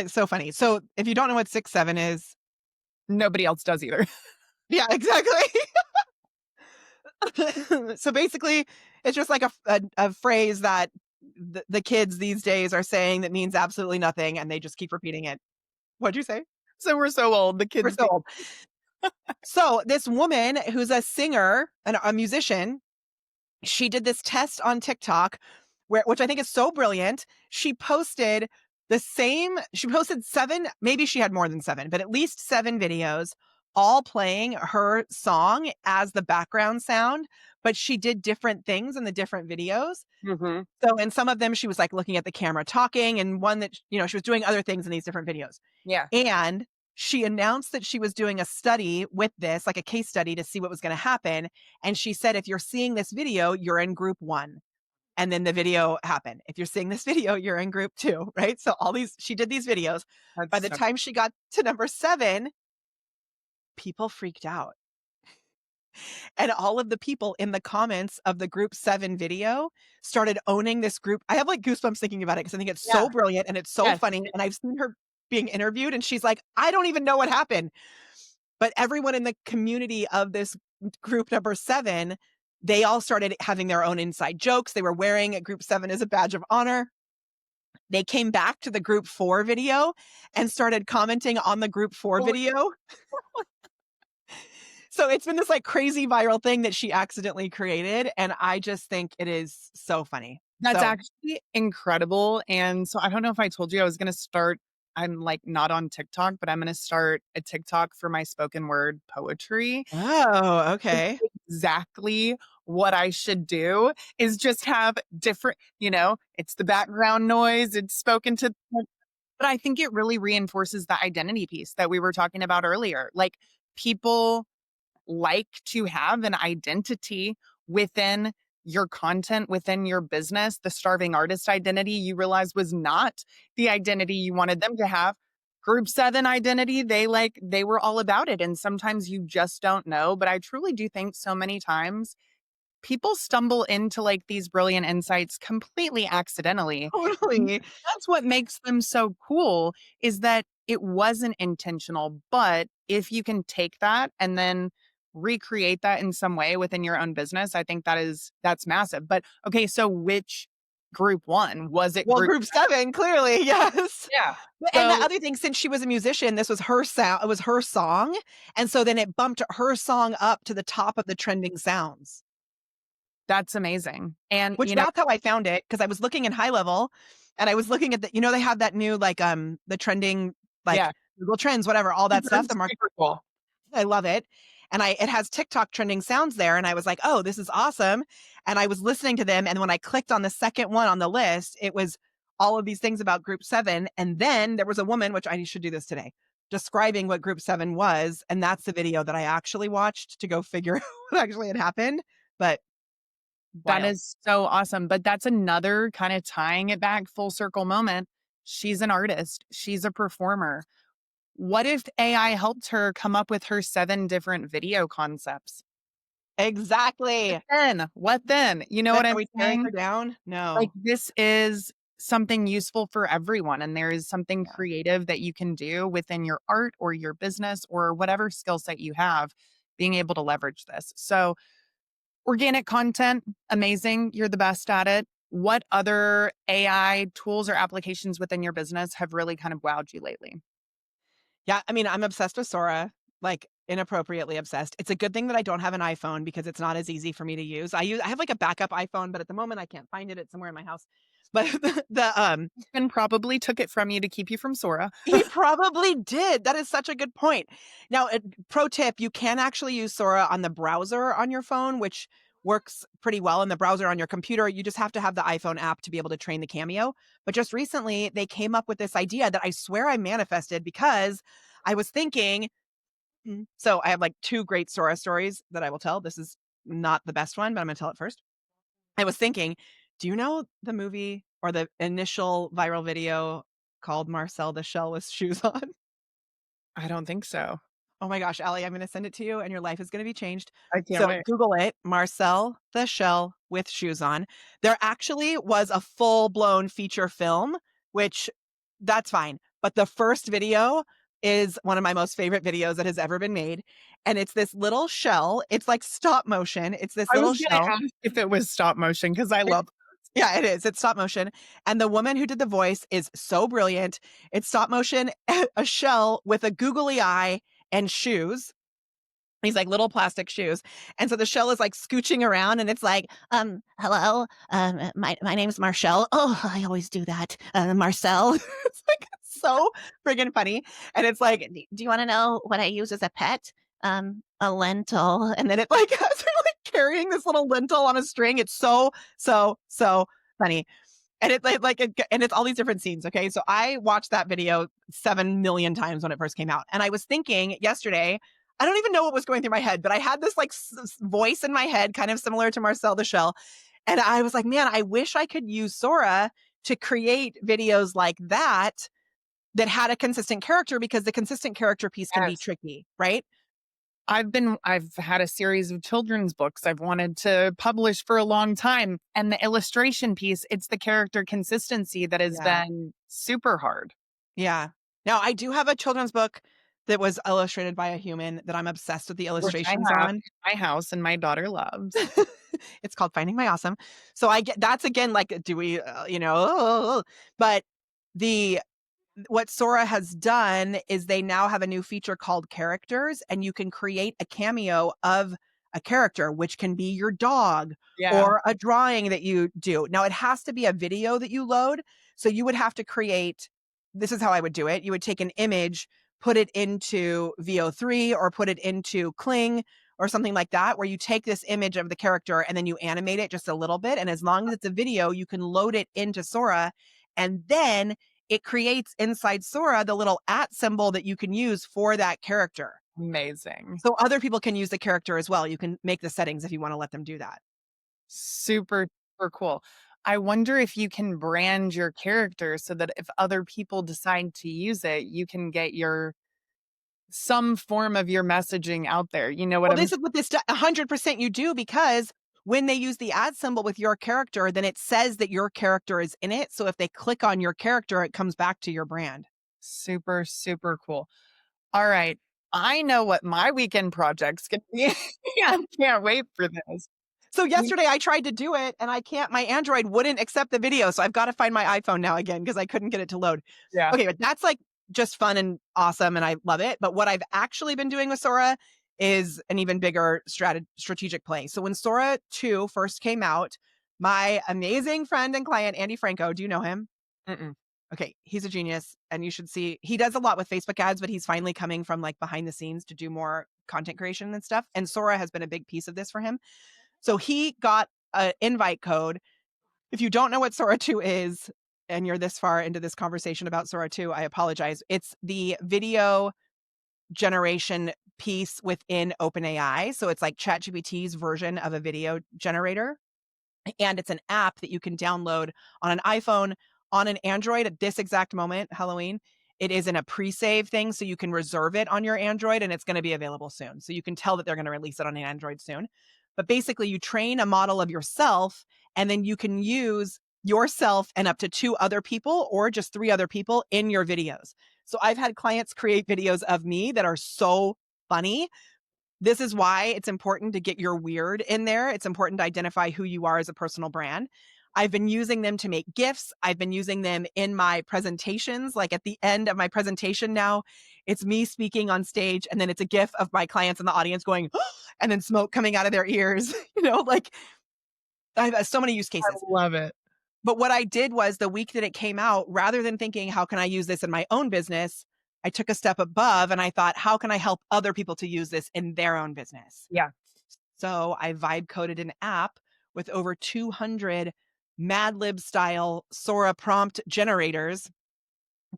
so funny. So if you don't know what 6, 7 is, Nobody else does either. yeah, exactly. So basically, it's just like a phrase that the kids these days are saying that means absolutely nothing, and they just keep repeating it. What'd you say? So we're so old, the We're kids so old. So this woman who's a singer and a musician, she did this test on TikTok which I think is so brilliant. She posted 7, maybe she had more than 7, but at least 7 videos all playing her song as the background sound, but she did different things in the different videos. Mhm. So in some of them she was like looking at the camera talking, and one that she was doing other things in these different videos. Yeah, And she announced that she was doing a study with this, like a case study to see what was going to happen. And she said, if you're seeing this video, you're in group 1. And then the video happened. If you're seeing this video, you're in group 2, right? So she did these videos. By that's the so time she got to number 7, people freaked out. And all of the people in the comments of the group 7 video started owning this group. I have like goosebumps thinking about it because I think it's yeah, so brilliant and it's so yes. funny. And I've seen her being interviewed and she's like, I don't even know what happened. But everyone in the community of this group number 7, they all started having their own inside jokes. They were wearing a group 7 as a badge of honor. They came back to the group 4 video and started commenting on the group 4 Well, video. So it's been this like crazy viral thing that she accidentally created. And I just think it is so funny. that's So, actually incredible, and so I don't know if I told you I was gonna start. I'm, like, not on TikTok, but I'm gonna start a TikTok for my spoken word poetry. oh, It's okay. exactly what I should do is just have different, it's the background noise, it's spoken to, but I think it really reinforces the identity piece that we were talking about earlier. Like people like to have an identity within your content, within your business. The starving artist identity you realized was not the identity you wanted them to have. Group 7 identity, they were all about it. And sometimes you just don't know. But I truly do think so many times people stumble into like these brilliant insights completely accidentally. And Totally. that's what makes them so cool is that it wasn't intentional. But if you can take that and then recreate that in some way within your own business, I think that's massive. But okay, so which group won? Was it Well, group? group 7, clearly, yes. Yeah. And the So other thing, since she was a musician, this was her sound, it was her song, and so then it bumped her song up to the top of the trending sounds, that's amazing. And which that's how I found it, because I was looking in High Level, and I was looking at they have that new, like, the trending, like, yeah, Google Trends, whatever, all that stuff, the market. super cool. I love it. And it has TikTok trending sounds there. And I was like, oh, this is awesome. And I was listening to them. And when I clicked on the second one on the list, it was all of these things about Group 7. And then there was a woman, which I should do this today, describing what Group 7 was. And that's the video that I actually watched to go figure out what actually had happened. But That wild. is so awesome. But that's another kind of tying it back full circle moment. She's an artist, she's a performer. What if AI helped her come up with her 7 different video concepts? Exactly. What then? You know But what are I'm we tearing her saying? down? Like, No. this is something useful for everyone, and there is something Yeah. creative that you can do within your art or your business or whatever skill set you have, being able to leverage this. So, organic content, amazing. You're the best at it. What other AI tools or applications within your business have really kind of wowed you lately? Yeah, I mean, I'm obsessed with Sora, like inappropriately obsessed. It's a good thing that I don't have an iPhone because it's not as easy for me to use. I have like a backup iPhone, but at the moment I can't find it. It's somewhere in my house. But the And probably took it from you to keep you from Sora. he probably did. That is such a good point. Now, pro tip, you can actually use Sora on the browser on your phone, which works pretty well in the browser on your computer. You just have to have the iPhone app to be able to train the Cameo. But just recently, they came up with this idea that I swear I manifested because I was thinking, so I have like 2 great Sora stories that I will tell. This is not the best one, but I'm gonna tell it first. I was thinking, do you know the movie or the initial viral video called Marcel the Shell with Shoes on? I don't think so. Oh my gosh, Allie, I'm gonna send it to you and your life is gonna be changed. I can't So wait. Google it, Marcel the Shell with Shoes on. There actually was a full-blown feature film, which that's fine. But the first video is one of my most favorite videos that has ever been made. And it's this little shell. It's like stop motion. It's this I little was gonna shell. ask if it was stop motion because I It love. Yeah, it is. It's stop motion. And the woman who did the voice is so brilliant. It's stop motion, a shell with a googly eye and shoes. These like little plastic shoes. And so the shell is like scooching around and it's like, hello, my name's Marshall. Oh, I always do that. Marcel. It's like so friggin' funny. And it's like, do you want to know what I use as a pet? A lentil. And then it like has her like carrying this little lentil on a string. It's so funny. And and it's all these different scenes. Okay. So I watched that video 7 million times when it first came out. And I was thinking yesterday, I don't even know what was going through my head, but I had this like voice in my head, kind of similar to Marcel the Shell. And I was like, man, I wish I could use Sora to create videos like that had a consistent character because the consistent character piece can be Yes. tricky, right? I've had a series of children's books I've wanted to publish for a long time. And the illustration piece, it's the character consistency that has Yeah. been super hard. Yeah. Now, I do have a children's book that was illustrated by a human that I'm obsessed with the Which I illustrations have on. in my house and my daughter loves. It's called Finding My Awesome. So I get that's again like, do we, but the what Sora has done is they now have a new feature called characters, and you can create a cameo of a character, which can be your dog Yeah. or a drawing that you do. Now, it has to be a video that you load. So you would have to create this is how I would do it. You would take an image, put it into VO3 or put it into Kling or something like that, where you take this image of the character and then you animate it just a little bit. And as long as it's a video, you can load it into Sora, and then it creates inside Sora the little at symbol that you can use for that character. Amazing. So other people can use the character as well. You can make the settings if you want to let them do that. Super, super cool. I wonder if you can brand your character so that if other people decide to use it, you can get your some form of your messaging out there. You know what Well, I'm this is what this 100% you do, because when they use the ad symbol with your character, then it says that your character is in it. So if they click on your character, it comes back to your brand. super, super cool. All right. I know what my weekend project's gonna be. I can't wait for this. So We yesterday I tried to do it and I can't, my Android wouldn't accept the video. So I've got to find my iPhone now again because I couldn't get it to load. yeah. Okay, but that's like just fun and awesome and I love it. But what I've actually been doing with Sora is an even bigger strategic play. So when Sora 2 first came out, my amazing friend and client, Andy Franco, do you know him? Mm-mm. Okay, he's a genius and you should see, he does a lot with Facebook ads, but he's finally coming from like behind the scenes to do more content creation and stuff. And Sora has been a big piece of this for him. So he got an invite code. If you don't know what Sora 2 is, and you're this far into this conversation about Sora 2, I apologize. It's the video generation piece within OpenAI. So it's like ChatGPT's version of a video generator. And it's an app that you can download on an iPhone, on an Android at this exact moment, Halloween. It is in a pre-save thing, so you can reserve it on your Android and it's going to be available soon. So you can tell that they're going to release it on an Android soon. But basically, you train a model of yourself and then you can use yourself and up to 2 other people or just 3 other people in your videos. So I've had clients create videos of me that are so funny. This is why it's important to get your weird in there. It's important to identify who you are as a personal brand. I've been using them to make GIFs. I've been using them in my presentations. Like at the end of my presentation now, it's me speaking on stage and then it's a GIF of my clients in the audience going, and then smoke coming out of their ears. Like I have so many use I cases. love it. But what I did was the week that it came out, rather than thinking, how can I use this in my own business? I took a step above and I thought, how can I help other people to use this in their own business? Yeah. So I vibe coded an app with over 200 Mad Lib style Sora prompt generators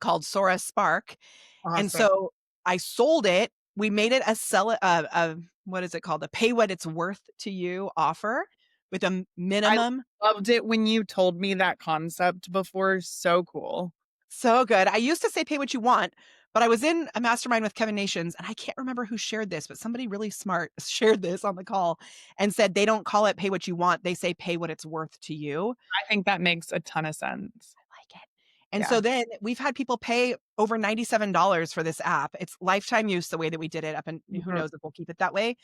called Sora Spark. And Awesome. so I sold it. We made it a what is it called? A pay what it's worth to you offer with a I minimum. loved it when you told me that concept before. So cool. So good. I used to say pay what you want, but I was in a mastermind with Kevin Nations and I can't remember who shared this, but somebody really smart shared this on the call and said they don't call it pay what you want. They say pay what it's worth to you. I think that makes a ton of sense. Like it. And Yeah. so then we've had people pay over $97 for this app. It's lifetime use the way that we did it up, and who Mhm. knows if we'll keep it that way.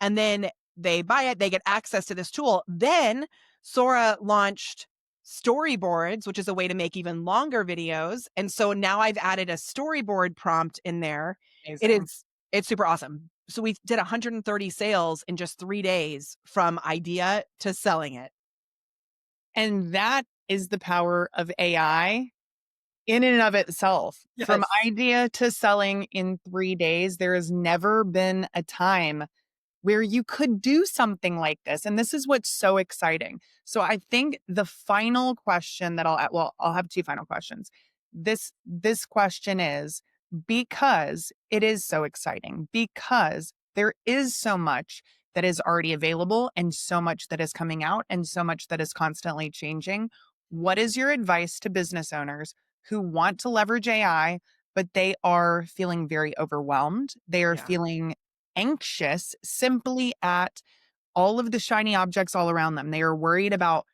And then they buy it, they get access to this tool. Then Sora launched storyboards, which is a way to make even longer videos. And so now I've added a storyboard prompt in there. It Amazing. is it's super awesome. So we did 130 sales in just 3 days from idea to selling it. And that is the power of AI in and of itself. From Yes. idea to selling in 3 days, there has never been a time where you could do something like this. And this is what's so exciting. So I think the final question that I'll have 2 final questions. This question is because it is so exciting, because there is so much that is already available and so much that is coming out and so much that is constantly changing. What is your advice to business owners who want to leverage AI, but they are feeling very overwhelmed? They are Yeah. feeling anxious simply at all of the shiny objects all around them. They are worried about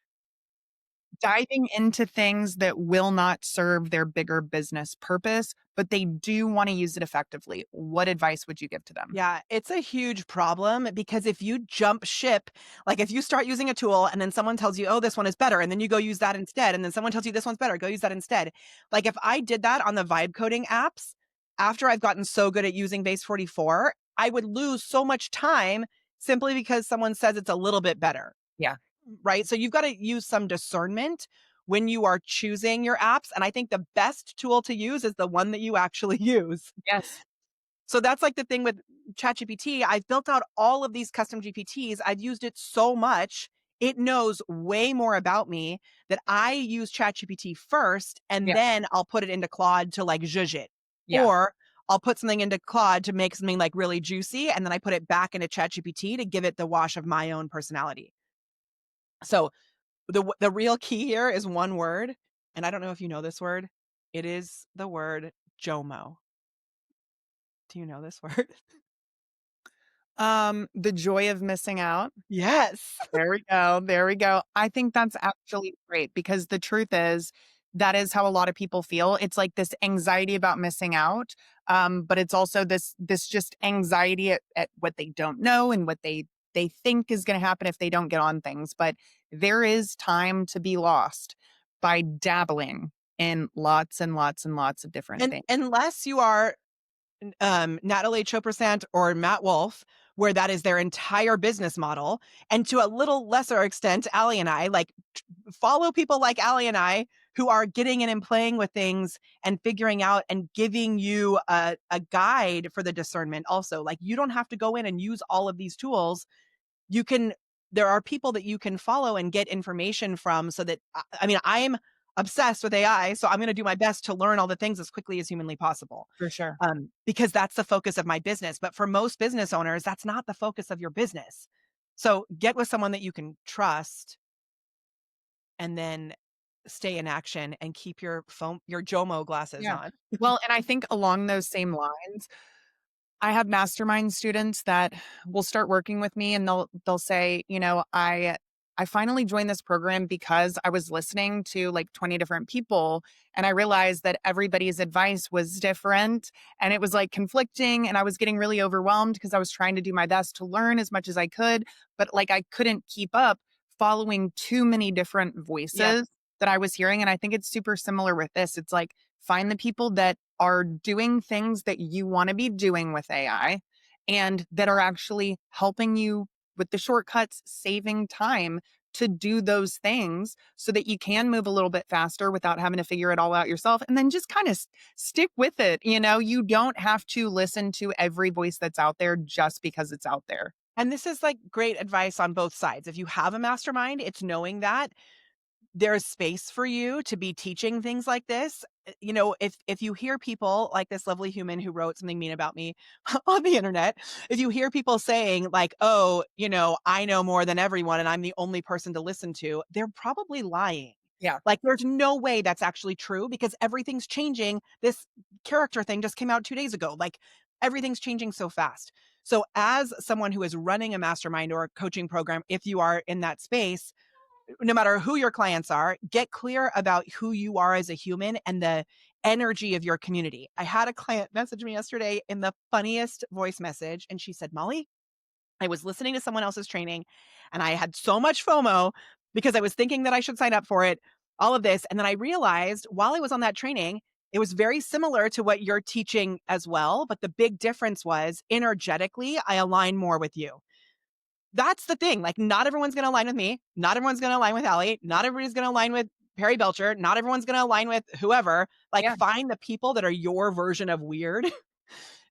diving into things that will not serve their bigger business purpose, but they do want to use it effectively. What advice would you give to them? Yeah, it's a huge problem because if you jump ship, like if you start using a tool and then someone tells you, oh, this one is better, and then you go use that instead, and then someone tells you this one's better, go use that instead. Like if I did that on the vibe coding apps, after I've gotten so good at using Base 44, I would lose so much time simply because someone says it's a little bit better, Yeah. right? So you've got to use some discernment when you are choosing your apps. And I think the best tool to use is the one that you actually use. Yes. So that's like the thing with ChatGPT. I've built out all of these custom GPTs. I've used it so much. It knows way more about me that I use ChatGPT first and Yeah. then I'll put it into Claude to like zhuzh it. Yeah. Or I'll put something into Claude to make something like really juicy and then I put it back into ChatGPT to give it the wash of my own personality. So the real key here is one word, and I don't know if you know this word. It is the word JOMO. Do you know this word? The joy of missing out. Yes. There we go, there we go. I think that's actually great because the truth is, that is how a lot of people feel. It's like this anxiety about missing out, but it's also this just anxiety at what they don't know and what they think is gonna happen if they don't get on things, but there is time to be lost by dabbling in lots and lots and lots of different And things. unless you are, Natalie Choprasant or Matt Wolf, where that is their entire business model, and to a little lesser extent, Allie and I, like, follow people like Allie and I who are getting in and playing with things and figuring out and giving you a guide for the discernment also. Like, you don't have to go in and use all of these tools. You can There are people that you can follow and get information from so that I mean, I'm obsessed with AI, so I'm gonna do my best to learn all the things as quickly as humanly possible, For sure. because that's the focus of my business. But for most business owners, that's not the focus of your business. So get with someone that you can trust and then stay in action and keep your JOMO glasses Yeah. on. Well, and I think along those same lines, I have mastermind students that will start working with me and they'll say, I finally joined this program because I was listening to like 20 different people and I realized that everybody's advice was different and it was like conflicting and I was getting really overwhelmed because I was trying to do my best to learn as much as I could, but like I couldn't keep up following too many different Yes. voices that I was hearing, and I think it's super similar with this. It's like find the people that are doing things that you want to be doing with AI and that are actually helping you with the shortcuts, saving time to do those things so that you can move a little bit faster without having to figure it all out yourself. And then just kind of stick with it. You don't have to listen to every voice that's out there just because it's out there. And this is like great advice on both sides. If you have a mastermind, it's knowing that there's space for you to be teaching things like this. If you hear people like this lovely human who wrote something mean about me on the internet, if you hear people saying like, "Oh, I know more than everyone and I'm the only person to listen to," they're probably lying. Yeah. Like there's no way that's actually true because everything's changing. This character thing just came out 2 days ago. Like everything's changing so fast. So as someone who is running a mastermind or a coaching program, if you are in that space, no matter who your clients are, get clear about who you are as a human and the energy of your community. I had a client message me yesterday in the funniest voice message, and she said, "Molly, I was listening to someone else's training and I had so much FOMO because I was thinking that I should sign up for it, all of this. And then I realized while I was on that training, it was very similar to what you're teaching as well. But the big difference was energetically, I align more with you." That's the thing. Like, not everyone's going to align with me. Not everyone's going to align with Allie. Not everybody's going to align with Perry Belcher. Not everyone's going to align with whoever. Like, Yeah. find the people that are your version of weird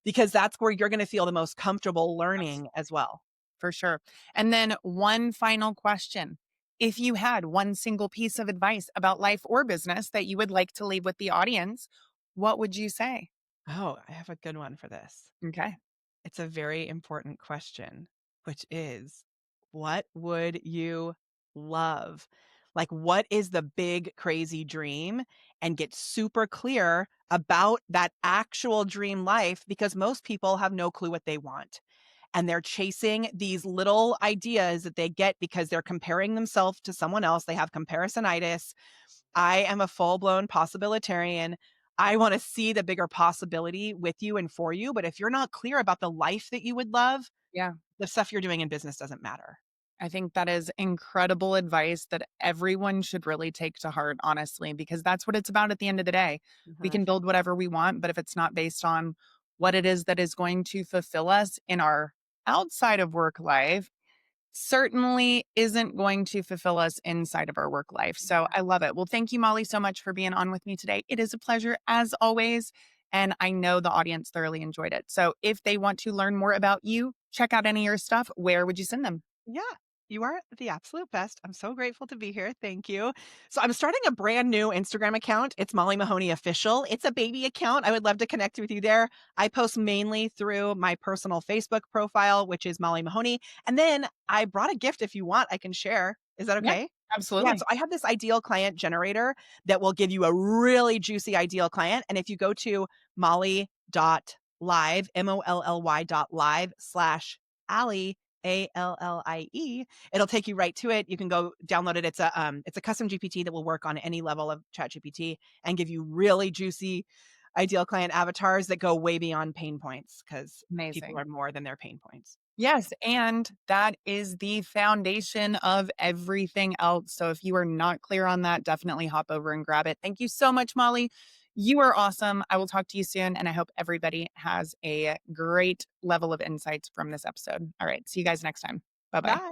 because that's where you're going to feel the most comfortable learning as well. For sure. And then one final question. If you had one single piece of advice about life or business that you would like to leave with the audience, what would you say? Oh, I have a good one for this. Okay. It's a very important question, which is what would you love? Like, what is the big, crazy dream? And get super clear about that actual dream life because most people have no clue what they want. And they're chasing these little ideas that they get because they're comparing themselves to someone else. They have comparisonitis. I am a full-blown possibilitarian. I wanna see the bigger possibility with you and for you, but if you're not clear about the life that you would love, Yeah. the stuff you're doing in business doesn't matter. I think that is incredible advice that everyone should really take to heart, honestly, because that's what it's about at the end of the day. We Mhm. can build whatever we want, but if it's not based on what it is that is going to fulfill us in our outside of work life, certainly isn't going to fulfill us inside of our work life. So Yeah. I love it. Well, thank you, Molly, so much for being on with me today. It is a pleasure as always. And I know the audience thoroughly enjoyed it. So if they want to learn more about you, check out any of your stuff, where would you send them? Yeah, you are the absolute best. I'm so grateful to be here. Thank you. So I'm starting a brand new Instagram account. It's Molly Mahoney Official. It's a baby account. I would love to connect with you there. I post mainly through my personal Facebook profile, which is Molly Mahoney. And then I brought a gift if you want, I can share. Is that Yeah, okay? Yeah, absolutely. so I have this ideal client generator that will give you a really juicy ideal client. And if you go to molly.live, MOLLY.live/Allie, ALLIE. It'll take you right to it. You can go download it. It's a custom GPT that will work on any level of chat GPT and give you really juicy ideal client avatars that go way beyond pain points because people Amazing. are more than their pain points. Yes, and that is the foundation of everything else. So if you are not clear on that, definitely hop over and grab it. Thank you so much, Molly. You are awesome. I will talk to you soon, and I hope everybody has a great level of insights from this episode. All right, see you guys next time. Bye bye. Bye.